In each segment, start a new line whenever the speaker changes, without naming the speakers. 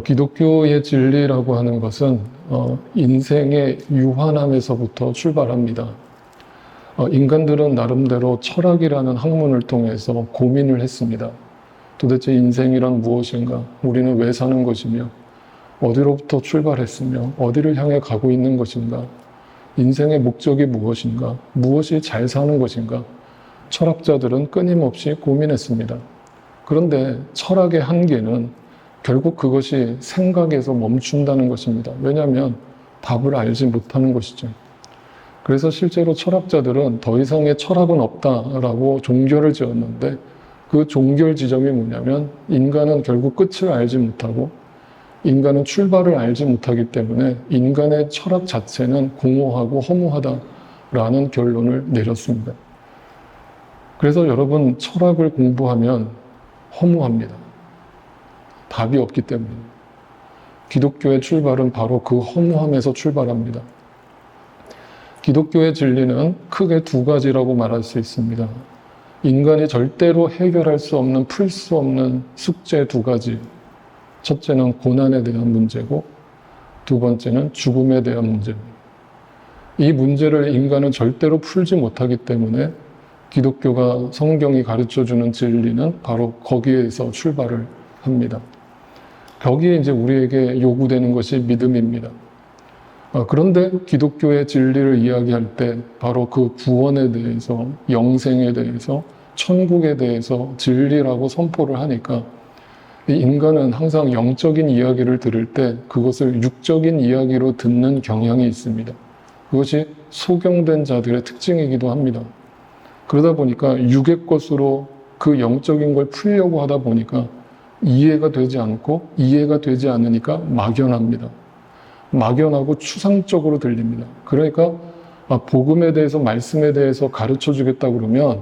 기독교의 진리라고 하는 것은 인생의 유한함에서부터 출발합니다. 인간들은 나름대로 철학이라는 학문을 통해서 고민을 했습니다. 도대체 인생이란 무엇인가? 우리는 왜 사는 것이며 어디로부터 출발했으며 어디를 향해 가고 있는 것인가? 인생의 목적이 무엇인가? 무엇이 잘 사는 것인가? 철학자들은 끊임없이 고민했습니다. 그런데 철학의 한계는 결국 그것이 생각에서 멈춘다는 것입니다. 왜냐하면 답을 알지 못하는 것이죠. 그래서 실제로 철학자들은 더 이상의 철학은 없다라고 종결을 지었는데 그 종결 지점이 뭐냐면 인간은 결국 끝을 알지 못하고 인간은 출발을 알지 못하기 때문에 인간의 철학 자체는 공허하고 허무하다라는 결론을 내렸습니다. 그래서 여러분 철학을 공부하면 허무합니다. 답이 없기 때문입니다. 기독교의 출발은 바로 그 허무함에서 출발합니다. 기독교의 진리는 크게 두 가지라고 말할 수 있습니다. 인간이 절대로 해결할 수 없는, 풀 수 없는 숙제 두 가지. 첫째는 고난에 대한 문제고 두 번째는 죽음에 대한 문제입니다. 이 문제를 인간은 절대로 풀지 못하기 때문에 기독교가 성경이 가르쳐주는 진리는 바로 거기에서 출발을 합니다. 거기에 이제 우리에게 요구되는 것이 믿음입니다. 그런데 기독교의 진리를 이야기할 때 바로 그 구원에 대해서, 영생에 대해서, 천국에 대해서 진리라고 선포를 하니까 인간은 항상 영적인 이야기를 들을 때 그것을 육적인 이야기로 듣는 경향이 있습니다. 그것이 소경된 자들의 특징이기도 합니다. 그러다 보니까 육의 것으로 그 영적인 걸 풀려고 하다 보니까 이해가 되지 않고 이해가 되지 않으니까 막연합니다. 막연하고 추상적으로 들립니다. 그러니까 복음에 대해서 말씀에 대해서 가르쳐 주겠다 그러면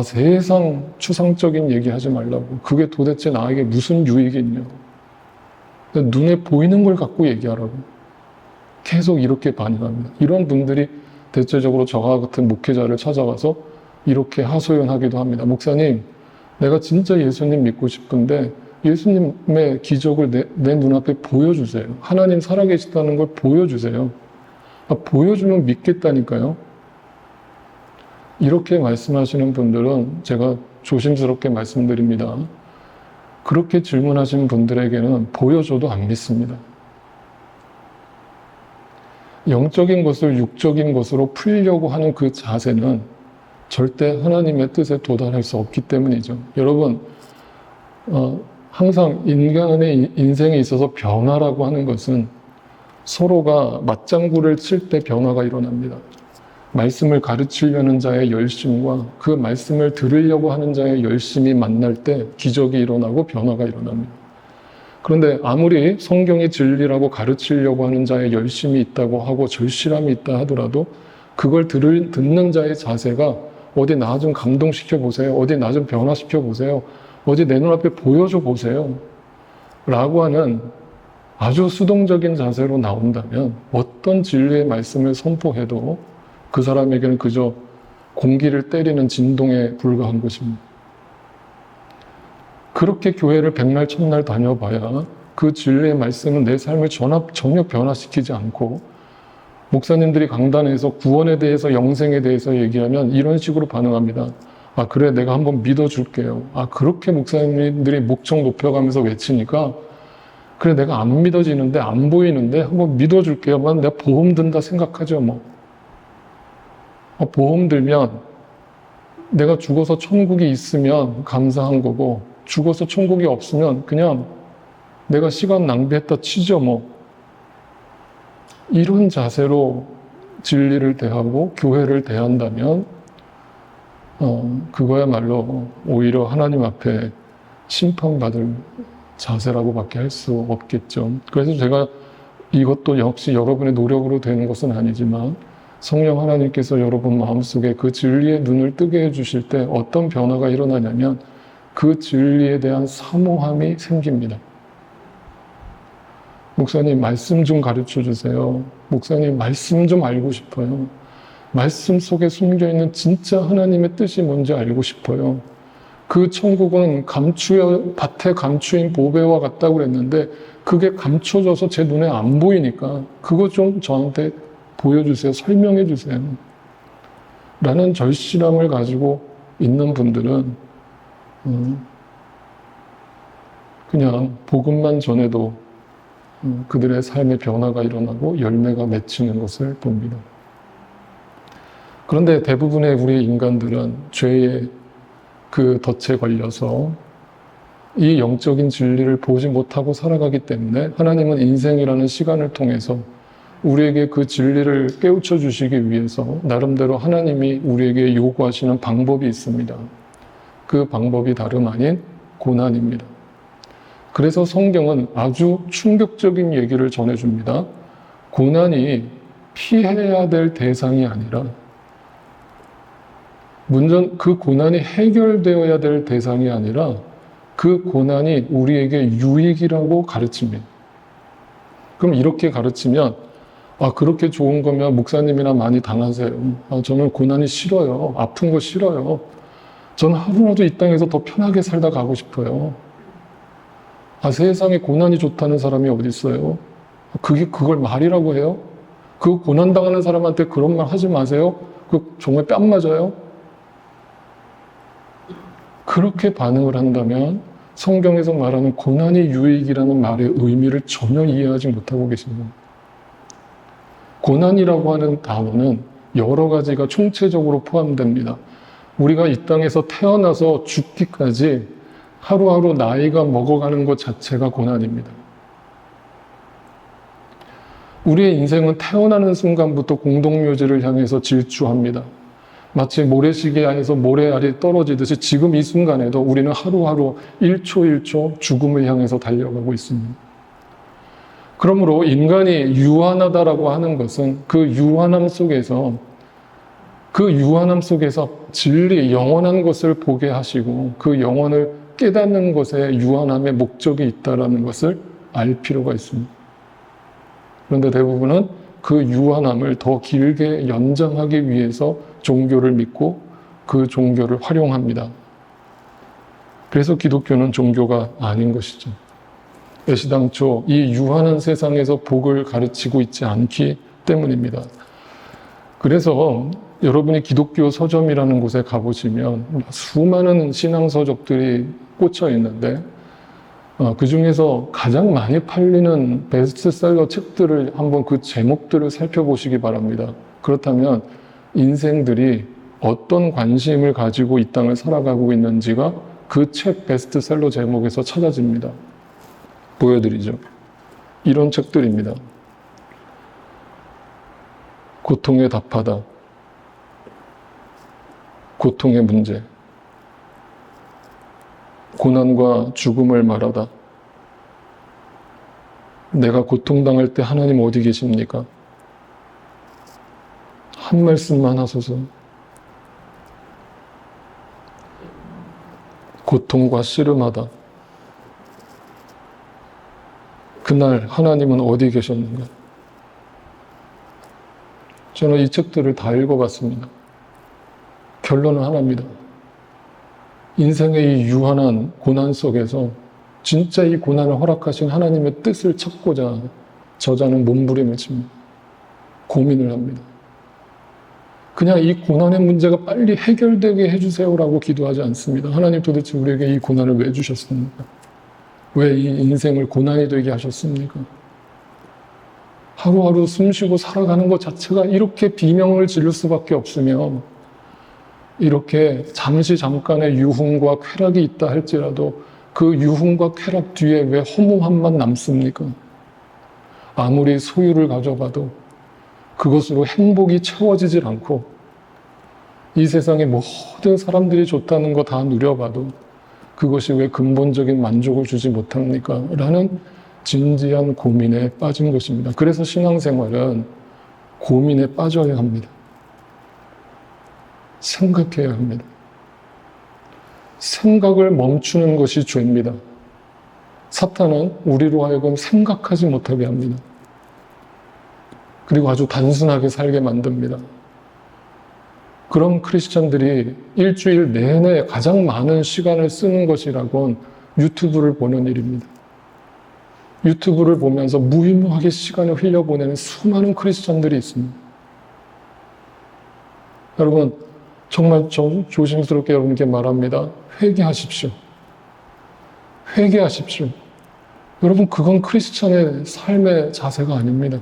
세상 추상적인 얘기 하지 말라고. 그게 도대체 나에게 무슨 유익이 있냐고. 눈에 보이는 걸 갖고 얘기하라고. 계속 이렇게 반응합니다. 이런 분들이 대체적으로 저와 같은 목회자를 찾아가서 이렇게 하소연하기도 합니다. 목사님, 내가 진짜 예수님 믿고 싶은데 예수님의 기적을 내 눈앞에 보여주세요. 하나님 살아계시다는 걸 보여주세요. 보여주면 믿겠다니까요. 이렇게 말씀하시는 분들은 제가 조심스럽게 말씀드립니다. 그렇게 질문하신 분들에게는 보여줘도 안 믿습니다. 영적인 것을 육적인 것으로 풀려고 하는 그 자세는 절대 하나님의 뜻에 도달할 수 없기 때문이죠. 여러분, 항상 인간의 인생에 있어서 변화라고 하는 것은 서로가 맞장구를 칠 때 변화가 일어납니다. 말씀을 가르치려는 자의 열심과 그 말씀을 들으려고 하는 자의 열심이 만날 때 기적이 일어나고 변화가 일어납니다. 그런데 아무리 성경이 진리라고 가르치려고 하는 자의 열심이 있다고 하고 절실함이 있다 하더라도 그걸 듣는 자의 자세가 어디 나 좀 감동시켜 보세요. 어디 나 좀 변화시켜 보세요. 어디 내 눈앞에 보여줘 보세요. 라고 하는 아주 수동적인 자세로 나온다면 어떤 진리의 말씀을 선포해도 그 사람에게는 그저 공기를 때리는 진동에 불과한 것입니다. 그렇게 교회를 백날 첫날 다녀봐야 그 진리의 말씀은 내 삶을 전혀 변화시키지 않고 목사님들이 강단에서 구원에 대해서 영생에 대해서 얘기하면 이런 식으로 반응합니다. 그래 내가 한번 믿어줄게요. 그렇게 목사님들이 목청 높여가면서 외치니까 그래 내가 안 믿어지는데 안 보이는데 한번 믿어줄게요. 내가 보험 든다 생각하죠 뭐. 보험 들면 내가 죽어서 천국이 있으면 감사한 거고 죽어서 천국이 없으면 그냥 내가 시간 낭비했다 치죠 뭐. 이런 자세로 진리를 대하고 교회를 대한다면 그거야말로 오히려 하나님 앞에 심판받을 자세라고 밖에 할 수 없겠죠. 그래서 제가 이것도 역시 여러분의 노력으로 되는 것은 아니지만 성령 하나님께서 여러분 마음속에 그 진리의 눈을 뜨게 해주실 때 어떤 변화가 일어나냐면 그 진리에 대한 사모함이 생깁니다. 목사님 말씀 좀 가르쳐 주세요. 목사님 말씀 좀 알고 싶어요. 말씀 속에 숨겨있는 진짜 하나님의 뜻이 뭔지 알고 싶어요. 그 천국은 밭에 감추인 보배와 같다고 그랬는데 그게 감춰져서 제 눈에 안 보이니까 그거 좀 저한테 보여주세요. 설명해 주세요. 라는 절실함을 가지고 있는 분들은 그냥 복음만 전해도 그들의 삶의 변화가 일어나고 열매가 맺히는 것을 봅니다. 그런데 대부분의 우리 인간들은 죄의 그 덫에 걸려서 이 영적인 진리를 보지 못하고 살아가기 때문에 하나님은 인생이라는 시간을 통해서 우리에게 그 진리를 깨우쳐 주시기 위해서 나름대로 하나님이 우리에게 요구하시는 방법이 있습니다. 그 방법이 다름 아닌 고난입니다. 그래서 성경은 아주 충격적인 얘기를 전해줍니다. 고난이 피해야 될 대상이 아니라 그 고난이 해결되어야 될 대상이 아니라 그 고난이 우리에게 유익이라고 가르칩니다. 그럼 이렇게 가르치면 그렇게 좋은 거면 목사님이나 많이 당하세요. 저는 고난이 싫어요. 아픈 거 싫어요. 저는 하루라도 이 땅에서 더 편하게 살다 가고 싶어요. 세상에 고난이 좋다는 사람이 어디 있어요? 그걸 말이라고 해요? 그 고난당하는 사람한테 그런 말 하지 마세요. 그 정말 뺨 맞아요? 그렇게 반응을 한다면 성경에서 말하는 고난이 유익이라는 말의 의미를 전혀 이해하지 못하고 계십니다. 고난이라고 하는 단어는 여러 가지가 총체적으로 포함됩니다. 우리가 이 땅에서 태어나서 죽기까지 하루하루 나이가 먹어가는 것 자체가 고난입니다. 우리의 인생은 태어나는 순간부터 공동묘지를 향해서 질주합니다. 마치 모래시계 안에서 모래알이 떨어지듯이 지금 이 순간에도 우리는 하루하루 1초 1초 죽음을 향해서 달려가고 있습니다. 그러므로 인간이 유한하다라고 하는 것은 그 유한함 속에서 진리, 영원한 것을 보게 하시고 그 영혼을 깨닫는 것에 유한함의 목적이 있다는 것을 알 필요가 있습니다. 그런데 대부분은 그 유한함을 더 길게 연장하기 위해서 종교를 믿고 그 종교를 활용합니다. 그래서 기독교는 종교가 아닌 것이죠. 애시당초 이 유한한 세상에서 복을 가르치고 있지 않기 때문입니다. 그래서 여러분이 기독교 서점이라는 곳에 가보시면 수많은 신앙서적들이 꽂혀 있는데 그 중에서 가장 많이 팔리는 베스트셀러 책들을 한번 그 제목들을 살펴보시기 바랍니다. 그렇다면 인생들이 어떤 관심을 가지고 이 땅을 살아가고 있는지가 그 책 베스트셀러 제목에서 찾아집니다. 보여드리죠. 이런 책들입니다. 고통에 답하다. 고통의 문제. 고난과 죽음을 말하다. 내가 고통당할 때 하나님 어디 계십니까? 한 말씀만 하소서. 고통과 씨름하다. 그날 하나님은 어디 계셨는가? 저는 이 책들을 다 읽어봤습니다. 결론은 하나입니다. 인생의 이 유한한 고난 속에서 진짜 이 고난을 허락하신 하나님의 뜻을 찾고자 저자는 몸부림을 칩니다. 고민을 합니다. 그냥 이 고난의 문제가 빨리 해결되게 해주세요라고 기도하지 않습니다. 하나님 도대체 우리에게 이 고난을 왜 주셨습니까? 왜 이 인생을 고난이 되게 하셨습니까? 하루하루 숨쉬고 살아가는 것 자체가 이렇게 비명을 지를 수밖에 없으며 이렇게 잠깐의 유흥과 쾌락이 있다 할지라도 그 유흥과 쾌락 뒤에 왜 허무함만 남습니까? 아무리 소유를 가져가도 그것으로 행복이 채워지질 않고 이 세상의 모든 사람들이 좋다는 거 다 누려봐도 그것이 왜 근본적인 만족을 주지 못합니까? 라는 진지한 고민에 빠진 것입니다. 그래서 신앙생활은 고민에 빠져야 합니다. 생각해야 합니다. 생각을 멈추는 것이 죄입니다. 사탄은 우리로 하여금 생각하지 못하게 합니다. 그리고 아주 단순하게 살게 만듭니다. 그런 크리스천들이 일주일 내내 가장 많은 시간을 쓰는 것이라곤 유튜브를 보는 일입니다. 유튜브를 보면서 무의무하게 시간을 흘려보내는 수많은 크리스천들이 있습니다. 여러분, 정말 조심스럽게 여러분께 말합니다. 회개하십시오. 회개하십시오. 여러분, 그건 크리스천의 삶의 자세가 아닙니다.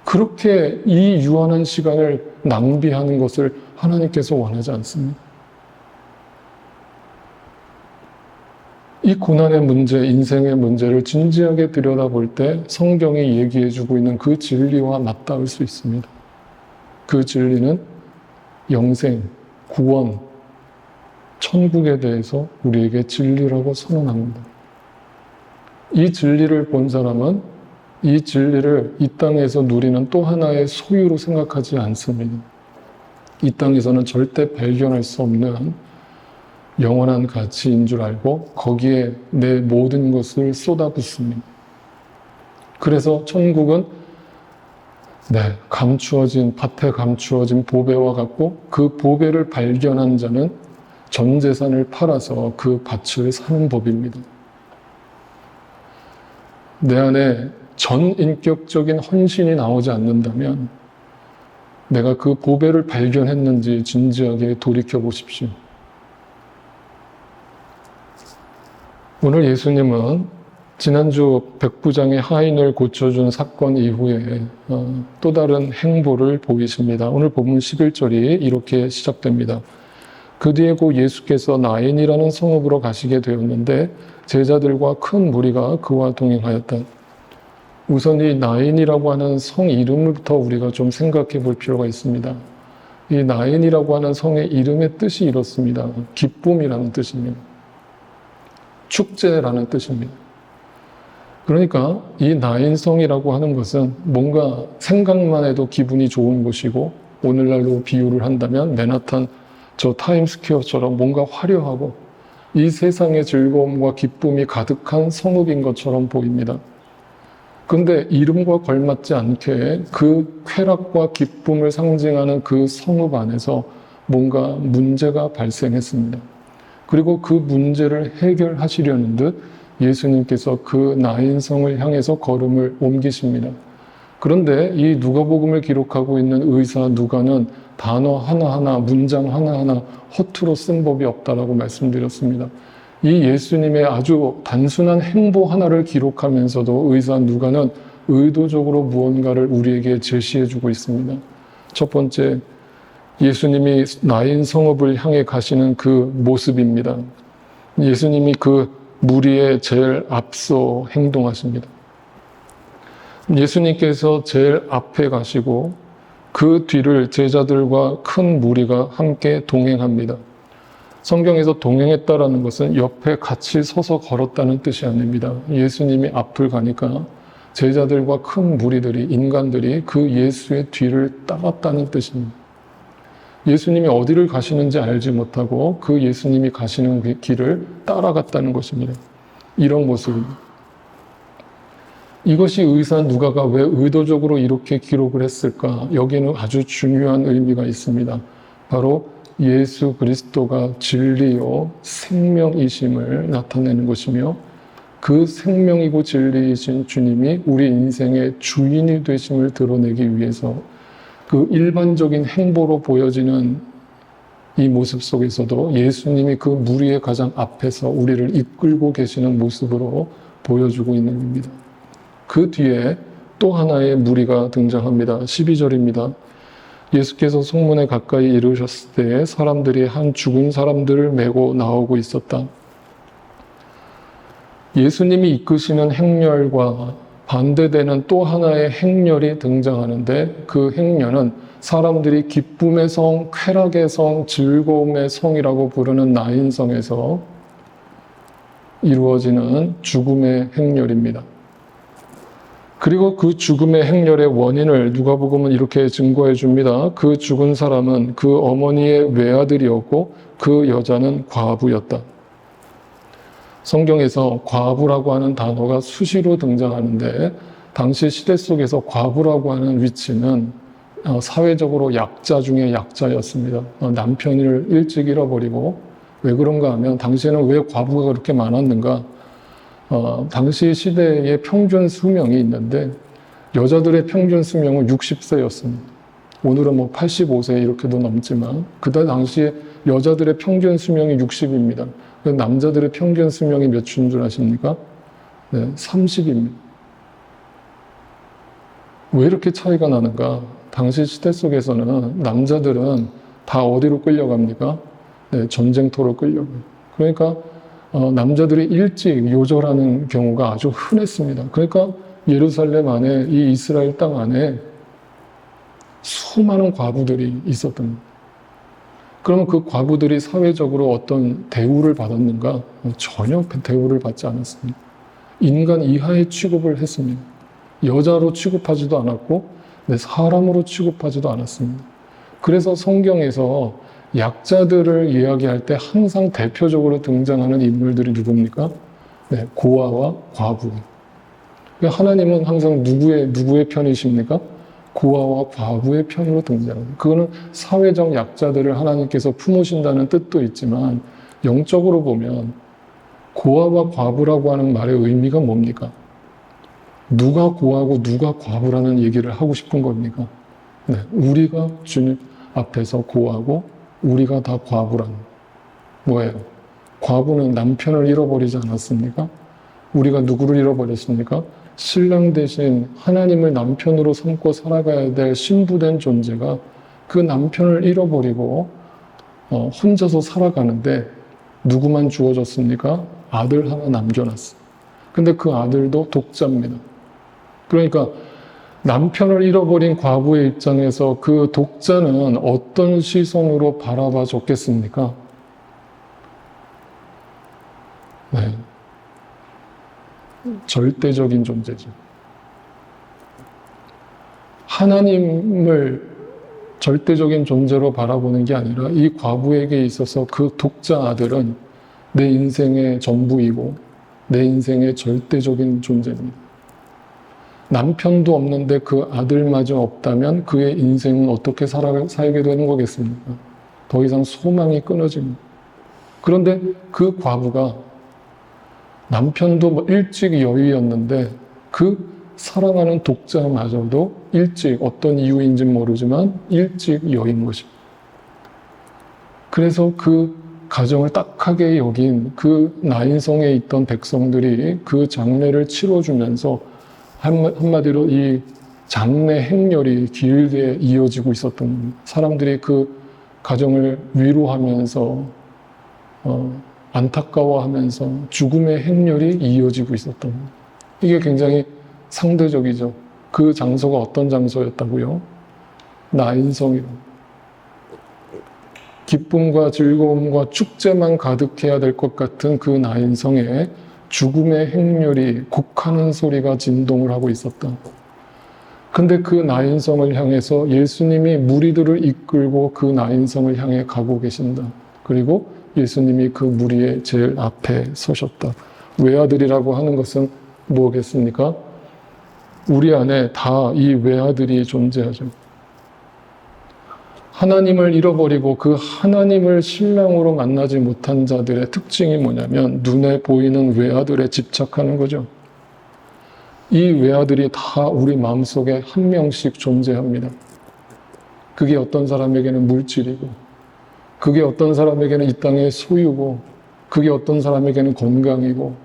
그렇게 이 유한한 시간을 낭비하는 것을 하나님께서 원하지 않습니다. 이 고난의 문제, 인생의 문제를 진지하게 들여다볼 때 성경이 얘기해주고 있는 그 진리와 맞닿을 수 있습니다. 그 진리는 영생, 구원, 천국에 대해서 우리에게 진리라고 선언합니다. 이 진리를 본 사람은 이 진리를 이 땅에서 누리는 또 하나의 소유로 생각하지 않습니다. 이 땅에서는 절대 발견할 수 없는 영원한 가치인 줄 알고 거기에 내 모든 것을 쏟아붓습니다. 그래서 천국은 밭에 감추어진 보배와 같고 그 보배를 발견한 자는 전 재산을 팔아서 그 밭을 사는 법입니다. 내 안에 전인격적인 헌신이 나오지 않는다면 내가 그 보배를 발견했는지 진지하게 돌이켜 보십시오. 오늘 예수님은 지난주 백부장의 하인을 고쳐준 사건 이후에 또 다른 행보를 보이십니다. 오늘 본문 11절이 이렇게 시작됩니다. 그 뒤에 곧 예수께서 나인이라는 성읍으로 가시게 되었는데 제자들과 큰 무리가 그와 동행하였다. 우선 이 나인이라고 하는 성 이름부터 우리가 좀 생각해 볼 필요가 있습니다. 이 나인이라고 하는 성의 이름의 뜻이 이렇습니다. 기쁨이라는 뜻입니다. 축제라는 뜻입니다. 그러니까 이 나인성이라고 하는 것은 뭔가 생각만 해도 기분이 좋은 곳이고 오늘날로 비유를 한다면 맨하탄 저 타임스퀘어처럼 뭔가 화려하고 이 세상의 즐거움과 기쁨이 가득한 성읍인 것처럼 보입니다. 그런데 이름과 걸맞지 않게 그 쾌락과 기쁨을 상징하는 그 성읍 안에서 뭔가 문제가 발생했습니다. 그리고 그 문제를 해결하시려는 듯 예수님께서 그 나인성을 향해서 걸음을 옮기십니다. 그런데 이 누가복음을 기록하고 있는 의사 누가는 단어 하나하나, 문장 하나하나 허투루 쓴 법이 없다라고 말씀드렸습니다. 이 예수님의 아주 단순한 행보 하나를 기록하면서도 의사 누가는 의도적으로 무언가를 우리에게 제시해주고 있습니다. 첫 번째, 예수님이 나인 성읍을 향해 가시는 그 모습입니다. 예수님이 그 무리에 제일 앞서 행동하십니다. 예수님께서 제일 앞에 가시고 그 뒤를 제자들과 큰 무리가 함께 동행합니다. 성경에서 동행했다라는 것은 옆에 같이 서서 걸었다는 뜻이 아닙니다. 예수님이 앞을 가니까 제자들과 큰 무리들이, 인간들이 그 예수의 뒤를 따랐다는 뜻입니다. 예수님이 어디를 가시는지 알지 못하고 그 예수님이 가시는 그 길을 따라갔다는 것입니다. 이런 모습입니다. 이것이 의사 누가가 왜 의도적으로 이렇게 기록을 했을까? 여기는 아주 중요한 의미가 있습니다. 바로 예수 그리스도가 진리요 생명이심을 나타내는 것이며 그 생명이고 진리이신 주님이 우리 인생의 주인이 되심을 드러내기 위해서 그 일반적인 행보로 보여지는 이 모습 속에서도 예수님이 그 무리의 가장 앞에서 우리를 이끌고 계시는 모습으로 보여주고 있는 겁니다. 그 뒤에 또 하나의 무리가 등장합니다. 12절입니다. 예수께서 성문에 가까이 이르셨을 때 사람들이 한 죽은 사람들을 메고 나오고 있었다. 예수님이 이끄시는 행렬과 반대되는 또 하나의 행렬이 등장하는데 그 행렬은 사람들이 기쁨의 성, 쾌락의 성, 즐거움의 성이라고 부르는 나인성에서 이루어지는 죽음의 행렬입니다. 그리고 그 죽음의 행렬의 원인을 누가복음은 이렇게 증거해 줍니다. 그 죽은 사람은 그 어머니의 외아들이었고 그 여자는 과부였다. 성경에서 과부라고 하는 단어가 수시로 등장하는데 당시 시대 속에서 과부라고 하는 위치는 사회적으로 약자 중에 약자였습니다. 남편을 일찍 잃어버리고, 왜 그런가 하면 당시에는 왜 과부가 그렇게 많았는가? 당시 시대에 평균 수명이 있는데 여자들의 평균 수명은 60세였습니다. 오늘은 뭐 85세 이렇게도 넘지만 그때 당시에 여자들의 평균 수명이 60입니다. 남자들의 평균 수명이 몇인 줄 아십니까? 네, 30입니다. 왜 이렇게 차이가 나는가? 당시 시대 속에서는 남자들은 다 어디로 끌려갑니까? 네, 전쟁터로 끌려가요. 그러니까 남자들이 일찍 요절하는 경우가 아주 흔했습니다. 그러니까 예루살렘 안에, 이 이스라엘 땅 안에 수많은 과부들이 있었던 겁니다. 그러면 그 과부들이 사회적으로 어떤 대우를 받았는가? 전혀 대우를 받지 않았습니다. 인간 이하의 취급을 했습니다. 여자로 취급하지도 않았고 사람으로 취급하지도 않았습니다. 그래서 성경에서 약자들을 이야기할 때 항상 대표적으로 등장하는 인물들이 누굽니까? 네, 고아와 과부. 하나님은 항상 누구의 편이십니까? 고아와 과부의 편으로 등장합니다. 그거는 사회적 약자들을 하나님께서 품으신다는 뜻도 있지만 영적으로 보면 고아와 과부라고 하는 말의 의미가 뭡니까? 누가 고아고 누가 과부라는 얘기를 하고 싶은 겁니까? 네, 우리가 주님 앞에서 고아고 우리가 다 과부라는 뭐예요? 과부는 남편을 잃어버리지 않았습니까? 우리가 누구를 잃어버렸습니까? 신랑 대신 하나님을 남편으로 삼고 살아가야 될 신부된 존재가 그 남편을 잃어버리고 혼자서 살아가는데 누구만 주어졌습니까? 아들 하나 남겨놨어요. 근데 그 아들도 독자입니다. 그러니까 남편을 잃어버린 과부의 입장에서 그 독자는 어떤 시선으로 바라봐 줬겠습니까? 네. 절대적인 존재죠. 하나님을 절대적인 존재로 바라보는 게 아니라 이 과부에게 있어서 그 독자 아들은 내 인생의 전부이고 내 인생의 절대적인 존재입니다. 남편도 없는데 그 아들마저 없다면 그의 인생은 어떻게 살게 되는 거겠습니까? 더 이상 소망이 끊어집니다. 그런데 그 과부가 남편도 일찍 여의였는데 그 사랑하는 독자마저도 일찍 어떤 이유인지는 모르지만 일찍 여인 것입니다. 그래서 그 가정을 딱하게 여긴 그 나인성에 있던 백성들이 그 장례를 치러주면서 한마디로 이 장례 행렬이 길게 이어지고 있었던 겁니다. 사람들이 그 가정을 위로하면서 안타까워하면서 죽음의 행렬이 이어지고 있었던 겁니다. 이게 굉장히 상대적이죠. 그 장소가 어떤 장소였다고요? 나인성이로. 기쁨과 즐거움과 축제만 가득해야 될 것 같은 그 나인성에 죽음의 행렬이 곡하는 소리가 진동을 하고 있었다. 근데 그 나인성을 향해서 예수님이 무리들을 이끌고 그 나인성을 향해 가고 계신다. 그리고 예수님이 그 무리의 제일 앞에 서셨다. 외아들이라고 하는 것은 뭐겠습니까? 우리 안에 다 이 외아들이 존재하죠. 하나님을 잃어버리고 그 하나님을 신랑으로 만나지 못한 자들의 특징이 뭐냐면 눈에 보이는 외아들에 집착하는 거죠. 이 외아들이 다 우리 마음속에 한 명씩 존재합니다. 그게 어떤 사람에게는 물질이고, 그게 어떤 사람에게는 이 땅의 소유고, 그게 어떤 사람에게는 건강이고,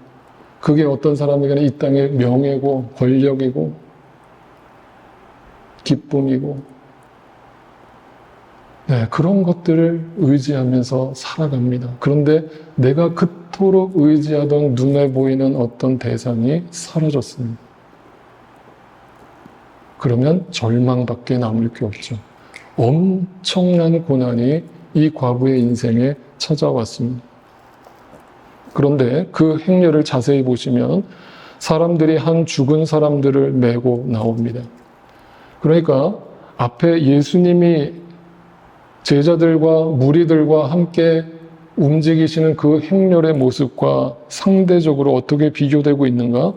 그게 어떤 사람에게는 이 땅의 명예고, 권력이고, 기쁨이고, 네, 그런 것들을 의지하면서 살아갑니다. 그런데 내가 그토록 의지하던 눈에 보이는 어떤 대상이 사라졌습니다. 그러면 절망밖에 남을 게 없죠. 엄청난 고난이 이 과부의 인생에 찾아왔습니다. 그런데 그 행렬을 자세히 보시면 사람들이 한 죽은 사람들을 메고 나옵니다. 그러니까 앞에 예수님이 제자들과 무리들과 함께 움직이시는 그 행렬의 모습과 상대적으로 어떻게 비교되고 있는가?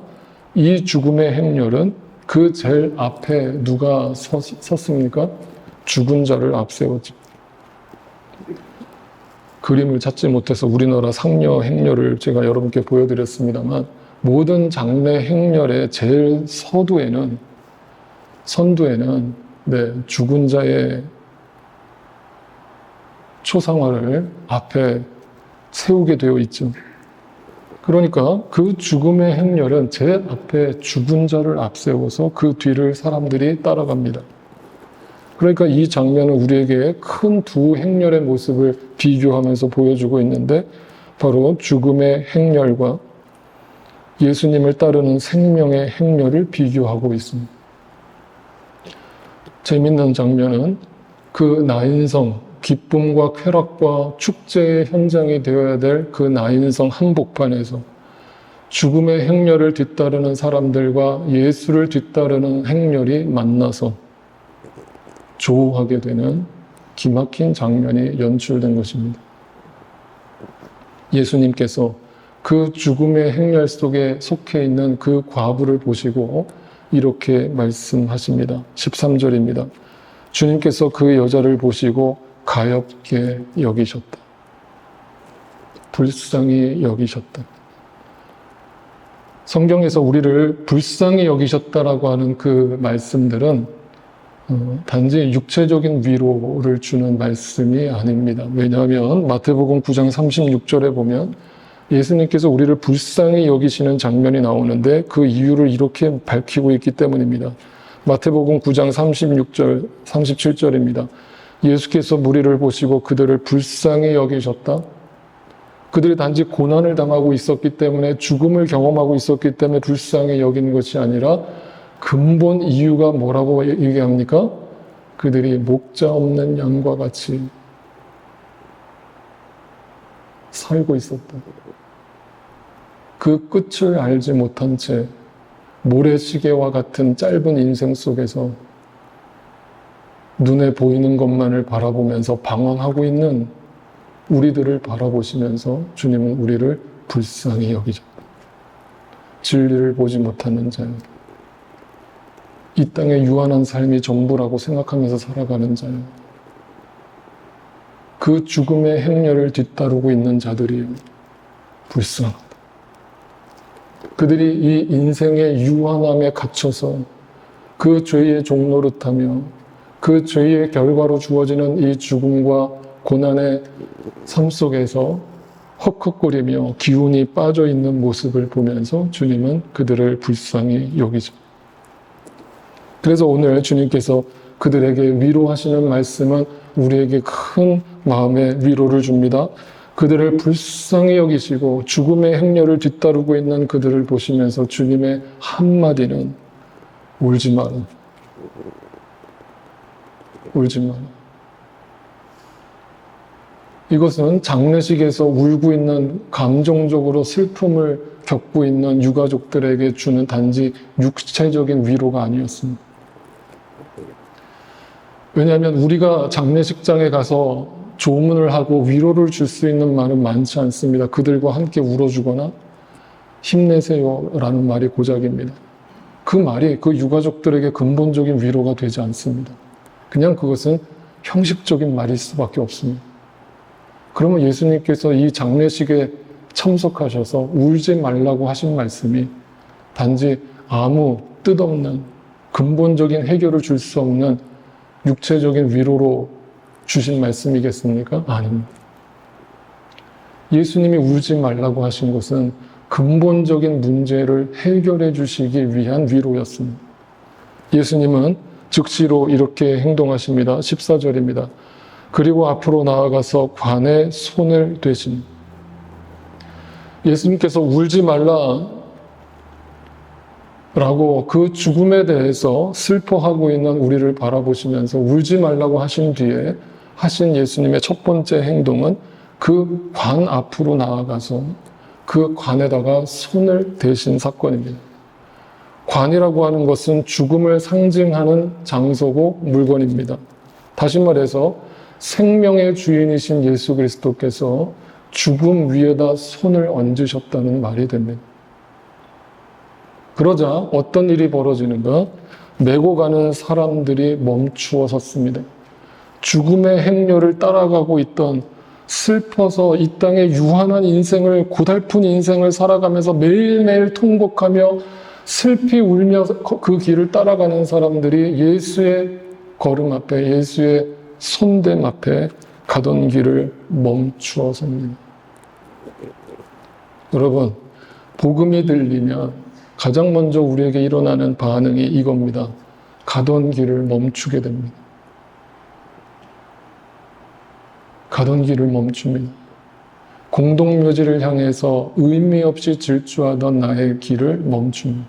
이 죽음의 행렬은 그 제일 앞에 누가 섰습니까? 죽은 자를 앞세웠지. 그림을 찾지 못해서 우리나라 상려 행렬을 제가 여러분께 보여드렸습니다만, 모든 장례 행렬의 제일 선두에는 죽은 자의 초상화를 앞에 세우게 되어 있죠. 그러니까 그 죽음의 행렬은 제 앞에 죽은 자를 앞세워서 그 뒤를 사람들이 따라갑니다. 그러니까 이 장면은 우리에게 큰 두 행렬의 모습을 비교하면서 보여주고 있는데, 바로 죽음의 행렬과 예수님을 따르는 생명의 행렬을 비교하고 있습니다. 재밌는 장면은 그 나인성, 기쁨과 쾌락과 축제의 현장이 되어야 될 그 나인성 한복판에서 죽음의 행렬을 뒤따르는 사람들과 예수를 뒤따르는 행렬이 만나서 조우하게 되는 기막힌 장면이 연출된 것입니다. 예수님께서 그 죽음의 행렬 속에 속해 있는 그 과부를 보시고 이렇게 말씀하십니다. 13절입니다. 주님께서 그 여자를 보시고 가엾게 여기셨다. 불쌍히 여기셨다. 성경에서 우리를 불쌍히 여기셨다라고 하는 그 말씀들은 단지 육체적인 위로를 주는 말씀이 아닙니다. 왜냐하면 마태복음 9장 36절에 보면 예수님께서 우리를 불쌍히 여기시는 장면이 나오는데 그 이유를 이렇게 밝히고 있기 때문입니다. 마태복음 9장 36절, 37절입니다. 예수께서 무리를 보시고 그들을 불쌍히 여기셨다. 그들이 단지 고난을 당하고 있었기 때문에, 죽음을 경험하고 있었기 때문에 불쌍히 여기는 것이 아니라 근본 이유가 뭐라고 얘기합니까? 그들이 목자 없는 양과 같이 살고 있었다. 그 끝을 알지 못한 채 모래시계와 같은 짧은 인생 속에서 눈에 보이는 것만을 바라보면서 방황하고 있는 우리들을 바라보시면서 주님은 우리를 불쌍히 여기셨다. 진리를 보지 못하는 자요, 이 땅의 유한한 삶이 전부라고 생각하면서 살아가는 자요, 그 죽음의 행렬을 뒤따르고 있는 자들이 불쌍하다. 그들이 이 인생의 유한함에 갇혀서 그 죄의 종노릇하며 그 죄의 결과로 주어지는 이 죽음과 고난의 삶 속에서 헉헉거리며 기운이 빠져 있는 모습을 보면서 주님은 그들을 불쌍히 여기죠. 그래서 오늘 주님께서 그들에게 위로하시는 말씀은 우리에게 큰 마음의 위로를 줍니다. 그들을 불쌍히 여기시고 죽음의 행렬을 뒤따르고 있는 그들을 보시면서 주님의 한마디는 울지 마라. 울지 마라. 이것은 장례식에서 울고 있는, 감정적으로 슬픔을 겪고 있는 유가족들에게 주는 단지 육체적인 위로가 아니었습니다. 왜냐하면 우리가 장례식장에 가서 조문을 하고 위로를 줄 수 있는 말은 많지 않습니다. 그들과 함께 울어주거나 힘내세요 라는 말이 고작입니다. 그 말이 그 유가족들에게 근본적인 위로가 되지 않습니다. 그냥 그것은 형식적인 말일 수밖에 없습니다. 그러면 예수님께서 이 장례식에 참석하셔서 울지 말라고 하신 말씀이 단지 아무 뜻없는 근본적인 해결을 줄 수 없는 육체적인 위로로 주신 말씀이겠습니까? 아닙니다. 예수님이 울지 말라고 하신 것은 근본적인 문제를 해결해 주시기 위한 위로였습니다. 예수님은 즉시로 이렇게 행동하십니다. 14절입니다. 그리고 앞으로 나아가서 관에 손을 대신, 예수님께서 울지 말라 라고 그 죽음에 대해서 슬퍼하고 있는 우리를 바라보시면서 울지 말라고 하신 뒤에 하신 예수님의 첫 번째 행동은 그 관 앞으로 나아가서 그 관에다가 손을 대신 사건입니다. 관이라고 하는 것은 죽음을 상징하는 장소고 물건입니다. 다시 말해서 생명의 주인이신 예수 그리스도께서 죽음 위에다 손을 얹으셨다는 말이 됩니다. 그러자 어떤 일이 벌어지는가? 메고 가는 사람들이 멈추어 섰습니다. 죽음의 행렬을 따라가고 있던, 슬퍼서 이 땅에 유한한 인생을, 고달픈 인생을 살아가면서 매일매일 통곡하며 슬피 울며 그 길을 따라가는 사람들이 예수의 걸음 앞에, 예수의 손댐 앞에 가던 길을 멈추어 섭니다. 여러분, 복음이 들리면 가장 먼저 우리에게 일어나는 반응이 이겁니다. 가던 길을 멈추게 됩니다. 가던 길을 멈춥니다. 공동묘지를 향해서 의미 없이 질주하던 나의 길을 멈춥니다.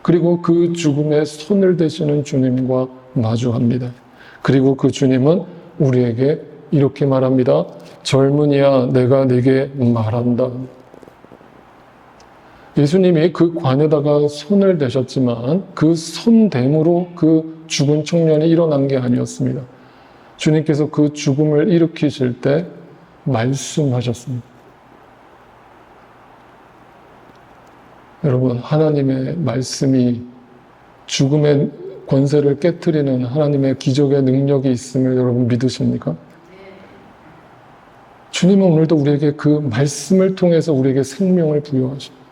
그리고 그 죽음에 손을 대시는 주님과 마주합니다. 그리고 그 주님은 우리에게 이렇게 말합니다. 젊은이야, 내가 네게 말한다. 예수님이 그 관에다가 손을 대셨지만 그 손댐으로 그 죽은 청년이 일어난 게 아니었습니다. 주님께서 그 죽음을 일으키실 때 말씀하셨습니다. 여러분, 하나님의 말씀이 죽음의 권세를 깨트리는 하나님의 기적의 능력이 있음을 여러분 믿으십니까? 주님은 오늘도 우리에게 그 말씀을 통해서 우리에게 생명을 부여하십니다.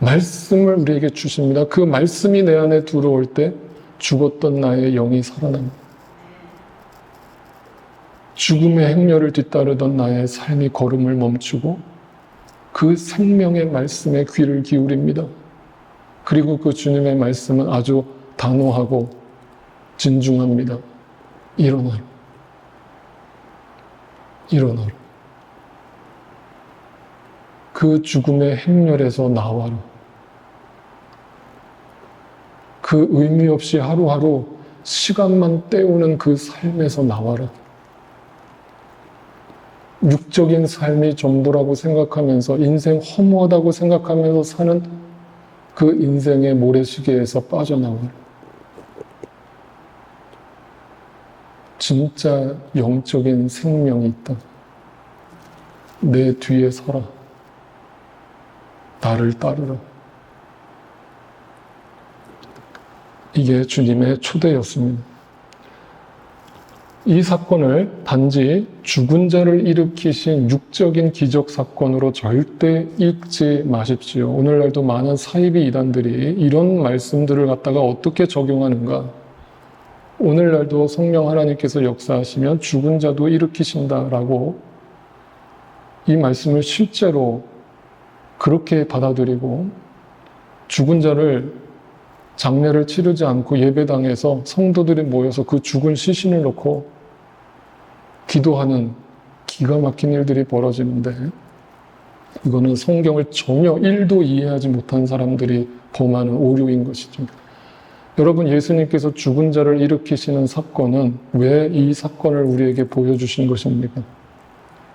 말씀을 우리에게 주십니다. 그 말씀이 내 안에 들어올 때 죽었던 나의 영이 살아납니다. 죽음의 행렬을 뒤따르던 나의 삶이 걸음을 멈추고 그 생명의 말씀에 귀를 기울입니다. 그리고 그 주님의 말씀은 아주 단호하고 진중합니다. 일어나라. 일어나라. 그 죽음의 행렬에서 나와라. 그 의미 없이 하루하루 시간만 때우는 그 삶에서 나와라. 육적인 삶이 전부라고 생각하면서 인생 허무하다고 생각하면서 사는 그 인생의 모래시계에서 빠져나와라. 진짜 영적인 생명이 있다. 내 뒤에 서라. 나를 따르라. 이게 주님의 초대였습니다. 이 사건을 단지 죽은 자를 일으키신 육적인 기적 사건으로 절대 읽지 마십시오. 오늘날도 많은 사이비 이단들이 이런 말씀들을 갖다가 어떻게 적용하는가? 오늘날도 성령 하나님께서 역사하시면 죽은 자도 일으키신다라고 이 말씀을 실제로 그렇게 받아들이고 죽은 자를 장례를 치르지 않고 예배당에서 성도들이 모여서 그 죽은 시신을 놓고 기도하는 기가 막힌 일들이 벌어지는데 이거는 성경을 전혀 1도 이해하지 못한 사람들이 범하는 오류인 것이죠. 여러분, 예수님께서 죽은 자를 일으키시는 사건은 왜 이 사건을 우리에게 보여주신 것입니까?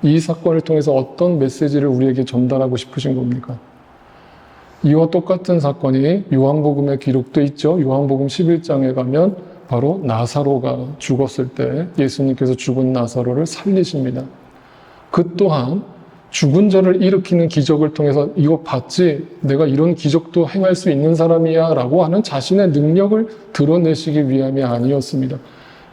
이 사건을 통해서 어떤 메시지를 우리에게 전달하고 싶으신 겁니까? 이와 똑같은 사건이 요한복음에 기록돼 있죠. 요한복음 11장에 가면 바로 나사로가 죽었을 때 예수님께서 죽은 나사로를 살리십니다. 그 또한 죽은 자를 일으키는 기적을 통해서 이거 봤지? 내가 이런 기적도 행할 수 있는 사람이야 라고 하는 자신의 능력을 드러내시기 위함이 아니었습니다.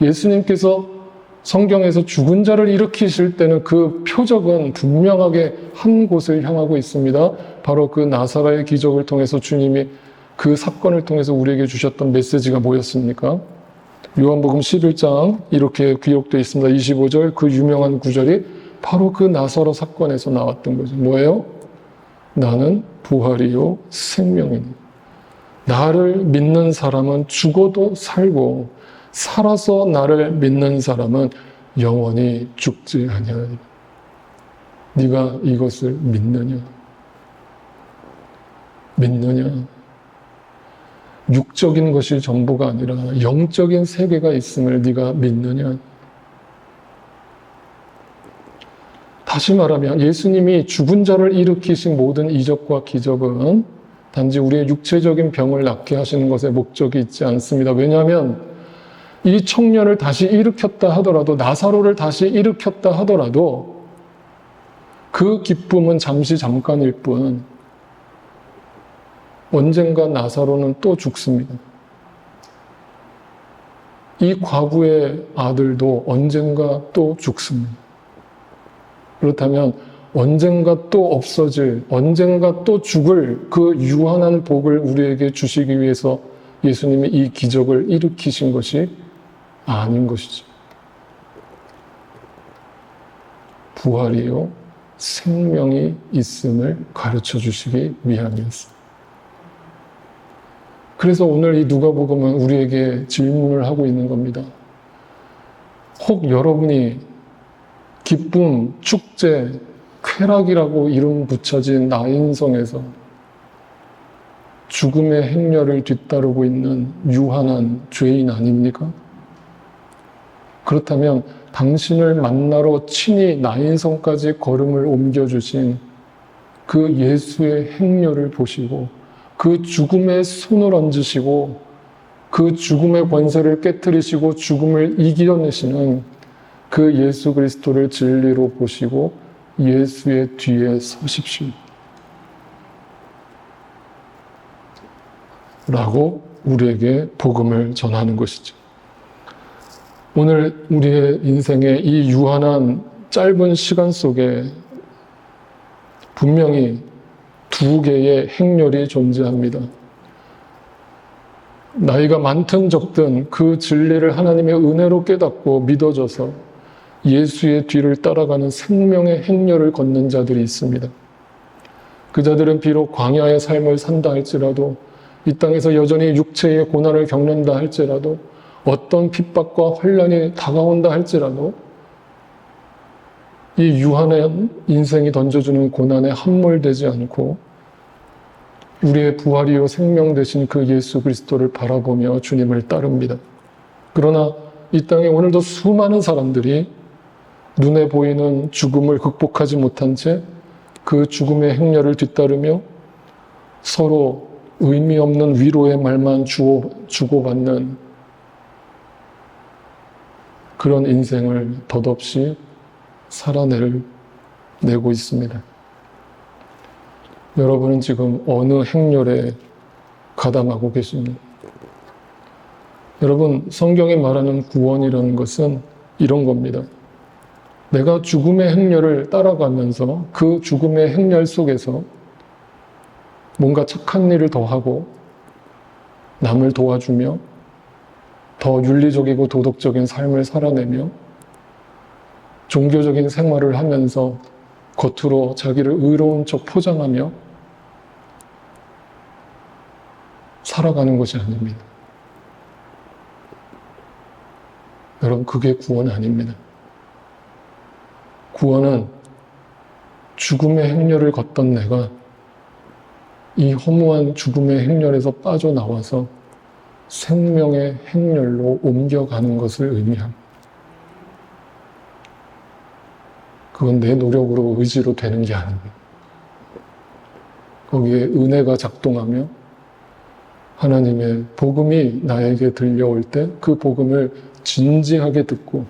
예수님께서 성경에서 죽은 자를 일으키실 때는 그 표적은 분명하게 한 곳을 향하고 있습니다. 바로 그 나사로의 기적을 통해서 주님이 그 사건을 통해서 우리에게 주셨던 메시지가 뭐였습니까? 요한복음 11장 이렇게 기록되어 있습니다. 25절 그 유명한 구절이 바로 그 나사로 사건에서 나왔던 거죠. 뭐예요? 나는 부활이요 생명이니 나를 믿는 사람은 죽어도 살고 살아서 나를 믿는 사람은 영원히 죽지 아니하리라. 네가 이것을 믿느냐? 믿느냐? 육적인 것이 전부가 아니라 영적인 세계가 있음을 네가 믿느냐? 다시 말하면 예수님이 죽은 자를 일으키신 모든 이적과 기적은 단지 우리의 육체적인 병을 낫게 하시는 것에 목적이 있지 않습니다. 왜냐하면 이 청년을 다시 일으켰다 하더라도, 나사로를 다시 일으켰다 하더라도 그 기쁨은 잠깐일 뿐 언젠가 나사로는 또 죽습니다. 이 과부의 아들도 언젠가 또 죽습니다. 그렇다면 언젠가 또 없어질, 언젠가 또 죽을 그 유한한 복을 우리에게 주시기 위해서 예수님이 이 기적을 일으키신 것이 아닌 것이죠. 부활이요 생명이 있음을 가르쳐 주시기 위함이었습니다. 그래서 오늘 이 누가복음은 우리에게 질문을 하고 있는 겁니다. 혹 여러분이 기쁨, 축제, 쾌락이라고 이름 붙여진 나인성에서 죽음의 행렬을 뒤따르고 있는 유한한 죄인 아닙니까? 그렇다면 당신을 만나러 친히 나인성까지 걸음을 옮겨주신 그 예수의 행렬을 보시고 그 죽음에 손을 얹으시고 그 죽음의 권세를 깨뜨리시고 죽음을 이겨내시는 그 예수 그리스도를 진리로 보시고 예수의 뒤에 서십시오. 라고 우리에게 복음을 전하는 것이죠. 오늘 우리의 인생의 이 유한한 짧은 시간 속에 분명히 두 개의 행렬이 존재합니다. 나이가 많든 적든 그 진리를 하나님의 은혜로 깨닫고 믿어져서 예수의 뒤를 따라가는 생명의 행렬을 걷는 자들이 있습니다. 그 자들은 비록 광야의 삶을 산다 할지라도 이 땅에서 여전히 육체의 고난을 겪는다 할지라도 어떤 핍박과 환난이 다가온다 할지라도 이 유한한 인생이 던져주는 고난에 함몰되지 않고 우리의 부활이요 생명 되신 그 예수 그리스도를 바라보며 주님을 따릅니다. 그러나 이 땅에 오늘도 수많은 사람들이 눈에 보이는 죽음을 극복하지 못한 채 그 죽음의 행렬을 뒤따르며 서로 의미 없는 위로의 말만 주고받는 그런 인생을 덧없이 살아내고 있습니다. 여러분은 지금 어느 행렬에 가담하고 계십니까? 여러분, 성경이 말하는 구원이라는 것은 이런 겁니다. 내가 죽음의 행렬을 따라가면서 그 죽음의 행렬 속에서 뭔가 착한 일을 더 하고 남을 도와주며 더 윤리적이고 도덕적인 삶을 살아내며 종교적인 생활을 하면서 겉으로 자기를 의로운 척 포장하며 살아가는 것이 아닙니다. 여러분, 그게 구원 아닙니다. 구원은 죽음의 행렬을 걷던 내가 이 허무한 죽음의 행렬에서 빠져나와서 생명의 행렬로 옮겨가는 것을 의미합니다. 그건 내 노력으로 의지로 되는 게 아닙니다. 거기에 은혜가 작동하며 하나님의 복음이 나에게 들려올 때 그 복음을 진지하게 듣고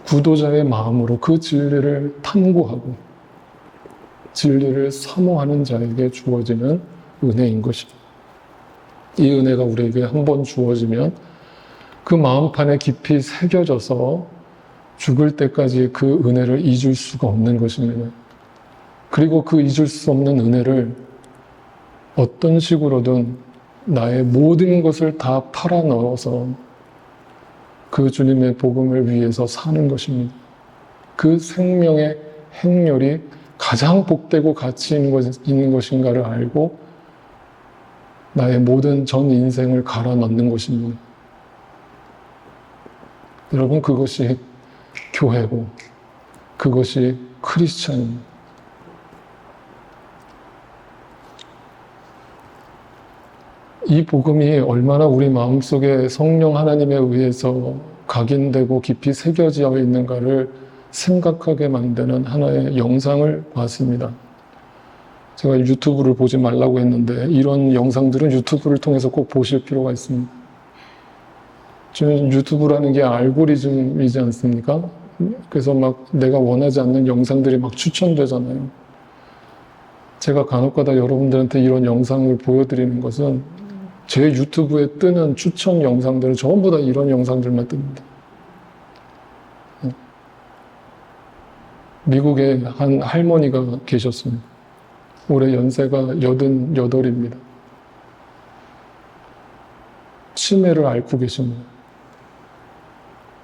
구도자의 마음으로 그 진리를 탐구하고 진리를 사모하는 자에게 주어지는 은혜인 것입니다. 이 은혜가 우리에게 한번 주어지면 그 마음판에 깊이 새겨져서 죽을 때까지 그 은혜를 잊을 수가 없는 것입니다. 그리고 그 잊을 수 없는 은혜를 어떤 식으로든 나의 모든 것을 다 팔아 넣어서 그 주님의 복음을 위해서 사는 것입니다. 그 생명의 행렬이 가장 복되고 가치 있는 것인가를 알고 나의 모든 전 인생을 갈아 넣는 것입니다. 여러분, 그것이 교회고 그것이 크리스찬입니다. 이 복음이 얼마나 우리 마음속에 성령 하나님에 의해서 각인되고 깊이 새겨져 있는가를 생각하게 만드는 하나의 영상을 봤습니다. 제가 유튜브를 보지 말라고 했는데 이런 영상들은 유튜브를 통해서 꼭 보실 필요가 있습니다. 지금 유튜브라는 게 알고리즘이지 않습니까? 그래서 막 내가 원하지 않는 영상들이 막 추천되잖아요. 제가 간혹가다 여러분들한테 이런 영상을 보여드리는 것은 제 유튜브에 뜨는 추천 영상들은 전부 다 이런 영상들만 뜹니다. 미국에 한 할머니가 계셨습니다. 올해 연세가 88입니다. 치매를 앓고 계십니다.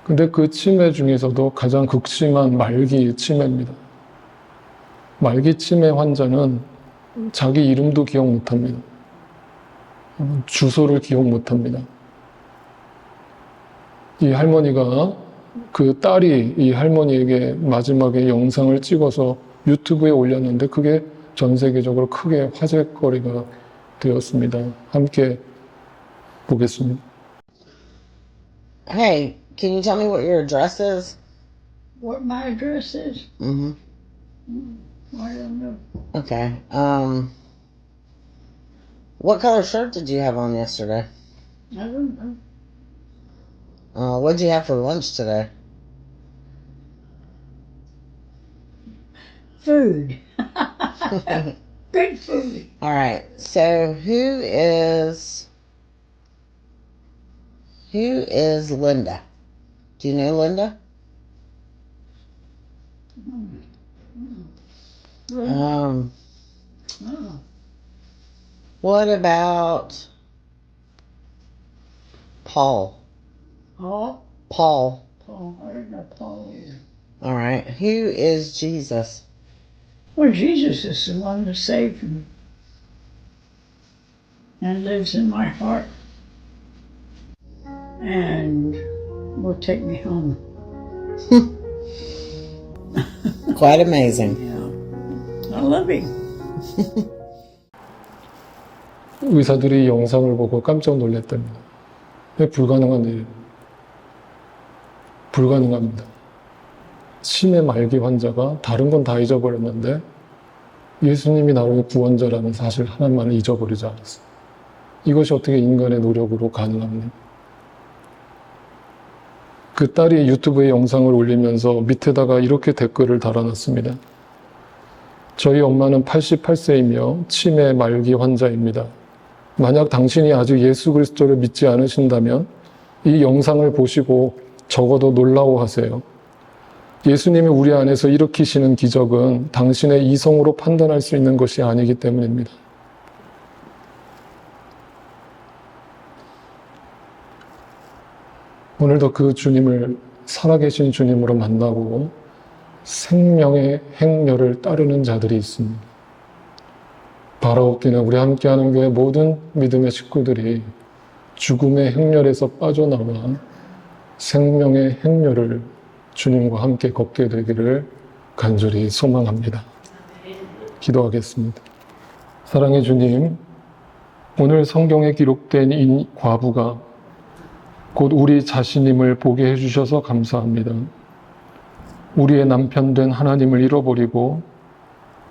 근데 그 치매 중에서도 가장 극심한 말기 치매입니다. 말기 치매 환자는 자기 이름도 기억 못합니다. 주소를 기억 못합니다. 이 할머니가 그 딸이 이 할머니에게 마지막에 영상을 찍어서 유튜브에 올렸는데 그게 전 세계적으로 크게 화제거리가 되었습니다. 함께 보겠습니다.
Hey, can you tell me what your address is?
What my address is?
Mm-hmm.
I don't know.
Okay. What color shirt did you have on yesterday?
I don't know.
What'd you have for lunch today?
Food. Good food.
All right. So who is Linda? Do you know Linda?
Oh.
What about Paul?
Paul?
Paul.
Paul. I don't know Paul either.
All right. Who is Jesus?
Well, Jesus is the one that saved me and lives in my heart and will take me home.
Quite amazing.
Yeah. I love him.
의사들이 이 영상을 보고 깜짝 놀랐답니다. 왜 불가능한 일? 불가능합니다. 치매 말기 환자가 다른 건 다 잊어버렸는데 예수님이 나를 구원자라는 사실 하나만을 잊어버리지 않았어요. 이것이 어떻게 인간의 노력으로 가능합니까? 그 딸이 유튜브에 영상을 올리면서 밑에다가 이렇게 댓글을 달아놨습니다. 저희 엄마는 88세이며 치매 말기 환자입니다. 만약 당신이 아직 예수 그리스도를 믿지 않으신다면 이 영상을 보시고 적어도 놀라워하세요. 예수님이 우리 안에서 일으키시는 기적은 당신의 이성으로 판단할 수 있는 것이 아니기 때문입니다. 오늘도 그 주님을 살아계신 주님으로 만나고 생명의 행렬을 따르는 자들이 있습니다. 바라옵기는 우리 함께하는 교회 모든 믿음의 식구들이 죽음의 행렬에서 빠져나와 생명의 행렬을 주님과 함께 걷게 되기를 간절히 소망합니다. 기도하겠습니다. 사랑의 주님, 오늘 성경에 기록된 이 과부가 곧 우리 자신임을 보게 해주셔서 감사합니다. 우리의 남편 된 하나님을 잃어버리고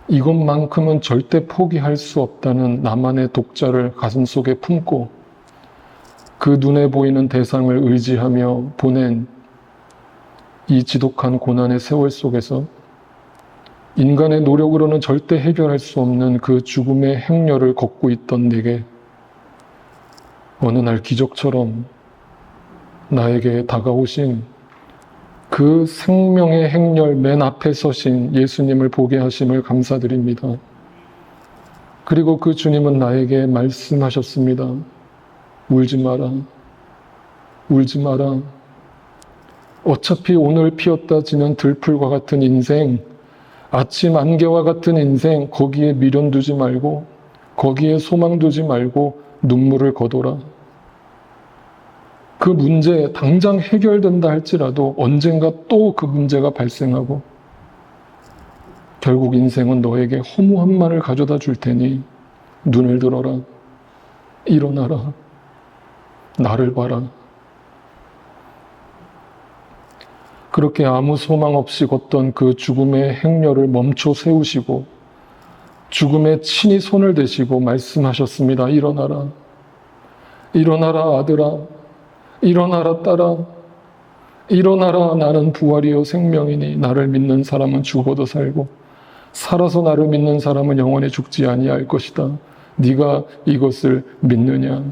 이것만큼은 절대 포기할 수 없다는 나만의 독자를 가슴속에 품고 그 눈에 보이는 대상을 의지하며 보낸 이 지독한 고난의 세월 속에서 인간의 노력으로는 절대 해결할 수 없는 그 죽음의 행렬을 걷고 있던 내게 어느 날 기적처럼 나에게 다가오신 그 생명의 행렬 맨 앞에 서신 예수님을 보게 하심을 감사드립니다. 그리고 그 주님은 나에게 말씀하셨습니다. 울지 마라. 울지 마라. 어차피 오늘 피었다 지는 들풀과 같은 인생, 아침 안개와 같은 인생, 거기에 미련 두지 말고, 거기에 소망 두지 말고 눈물을 거둬라. 그 문제 당장 해결된다 할지라도 언젠가 또 그 문제가 발생하고 결국 인생은 너에게 허무함만을 가져다 줄 테니 눈을 들어라. 일어나라. 나를 봐라. 그렇게 아무 소망 없이 걷던 그 죽음의 행렬을 멈춰 세우시고 죽음에 친히 손을 대시고 말씀하셨습니다. 일어나라. 일어나라 아들아. 일어나라 딸아. 일어나라. 나는 부활이요 생명이니 나를 믿는 사람은 죽어도 살고 살아서 나를 믿는 사람은 영원히 죽지 아니할 것이다. 네가 이것을 믿느냐?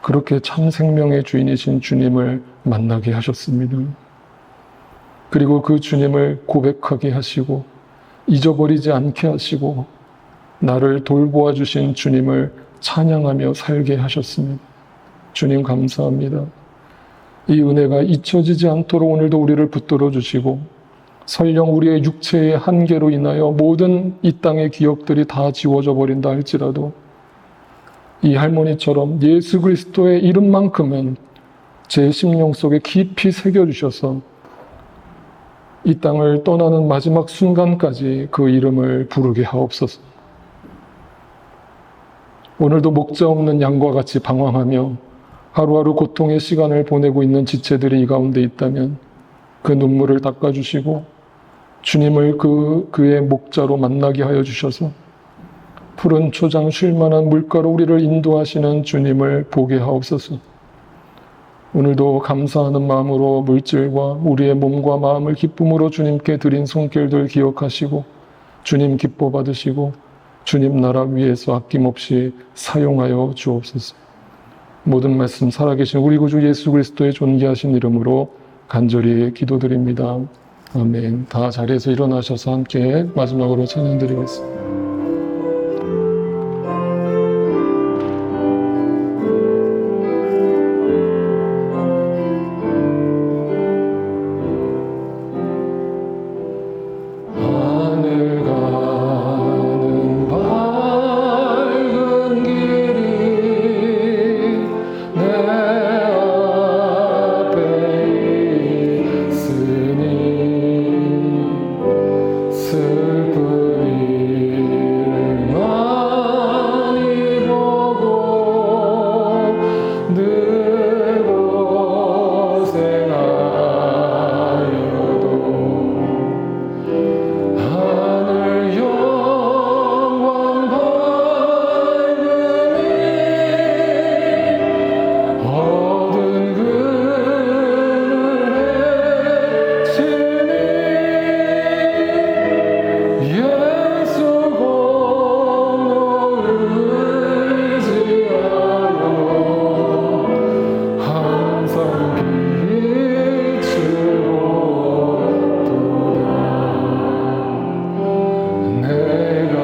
그렇게 참 생명의 주인이신 주님을 만나게 하셨습니다. 그리고 그 주님을 고백하게 하시고 잊어버리지 않게 하시고 나를 돌보아 주신 주님을 찬양하며 살게 하셨습니다. 주님 감사합니다. 이 은혜가 잊혀지지 않도록 오늘도 우리를 붙들어 주시고 설령 우리의 육체의 한계로 인하여 모든 이 땅의 기억들이 다 지워져 버린다 할지라도 이 할머니처럼 예수 그리스도의 이름만큼은 제 심령 속에 깊이 새겨주셔서 이 땅을 떠나는 마지막 순간까지 그 이름을 부르게 하옵소서. 오늘도 목자 없는 양과 같이 방황하며 하루하루 고통의 시간을 보내고 있는 지체들이 이 가운데 있다면 그 눈물을 닦아주시고 주님을 그의 목자로 만나게 하여 주셔서 푸른 초장 쉴만한 물가로 우리를 인도하시는 주님을 보게 하옵소서. 오늘도 감사하는 마음으로 물질과 우리의 몸과 마음을 기쁨으로 주님께 드린 손길들 기억하시고 주님 기뻐 받으시고 주님 나라 위에서 아낌없이 사용하여 주옵소서. 모든 말씀 살아계신 우리 구주 예수 그리스도의 존귀하신 이름으로 간절히 기도드립니다. 아멘. 다 자리에서 일어나셔서 함께 마지막으로 찬양드리겠습니다. 하늘 가는 밝은 길이 내 앞에 있으니 슬픈 일을 많이 보고 늘 고생하여도 하늘 영광 밝으니 얻은 그를 해치니 예수 공로 의지하여 항상 빛을 보도다. 내가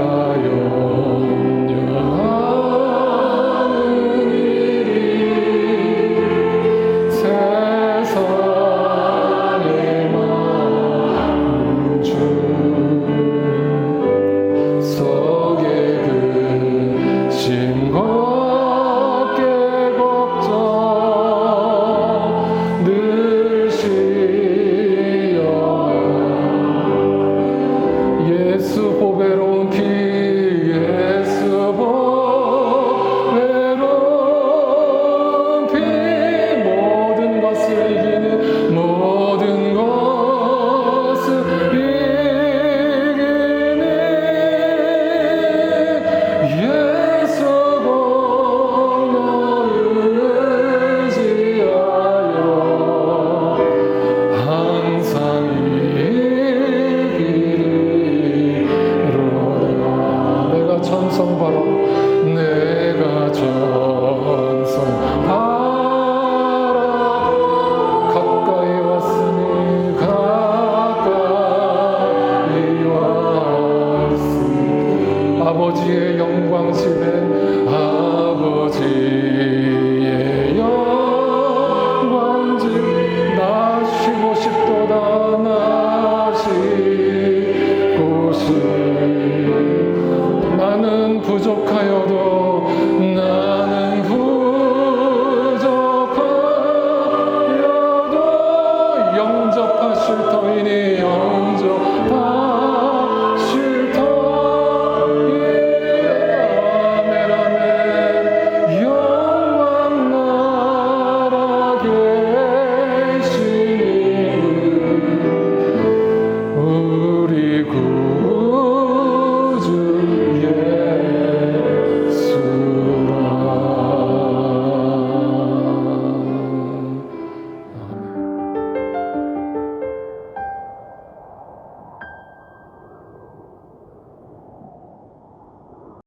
염려하는 일이